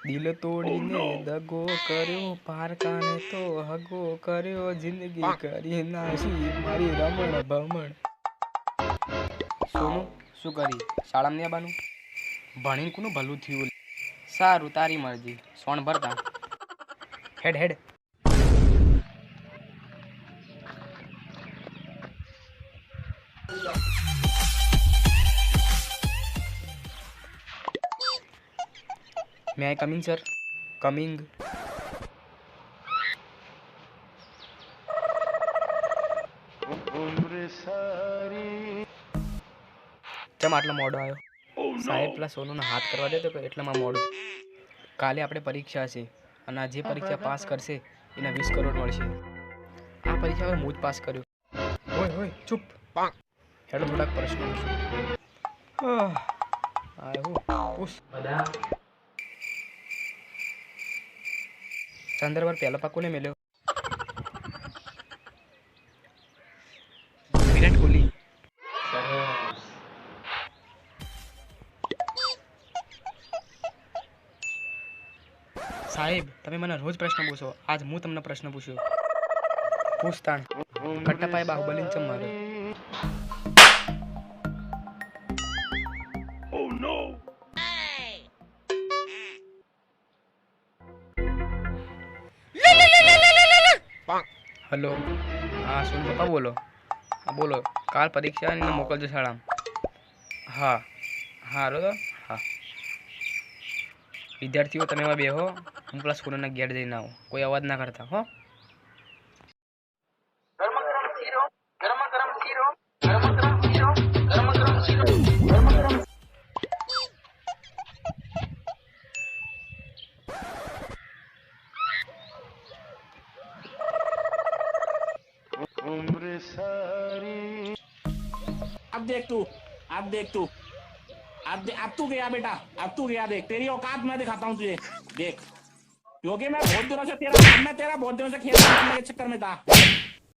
દિલ તોડીને દગો કર્યો, પારકાને તો હગો કર્યો, જિંદગી કરી નાશી મારી રમણ ભમણ. સોનું શું કરી શાળામાં નહીં આવવાનું? ભણીને કોનું ભલું થયું? સારું તારી મરજી, સોણ ભરતા. હેડ હેડ. મે આઈ કમિંગ સર? કમિંગ. કેમ આટલો મોડો આવ્યો? સાહેબ પેલા સોનુનો હાથ કરવા દેતો કે એટલામાં મોડું. કાલે આપણે પરીક્ષા છે અને આ જે પરીક્ષા પાસ કરશે એને 20 કરોડ મળશે. આ પરીક્ષા હું જ પાસ કર્યું. હોય હોય ચૂપ. હેડો થોડાક પ્રશ્નો ચંદ્ર પર પહેલો પાક કોને મેલ્યો? વિરાટ કોહલી. સાહેબ તમે મને રોજ પ્રશ્ન પૂછો, આજ હું તમને પ્રશ્ન પૂછ્યો. પૂછતાણ કટ્ટાપાએ બાહુબલીને ચમ માર્યો? હલો, હા સુન પપ્પા બોલો. હા બોલો. કાલ પરીક્ષા એને મોકલજો શાળામાં. હા હા રો હા. વિદ્યાર્થીઓ તમે એમાં બેહો, હું પેલા સ્કૂલના ગેટ જઈને આવું. કોઈ અવાજ ના કરતા હો. अब देख तू, अब देख तू, अब तू गया बेटा, अब तू गया. देख तेरी औकात मैं दिखाता हूँ तुझे. देख क्योंकि मैं बहुत दिनों से तेरा बहुत दिनों से खेल के चक्कर में था.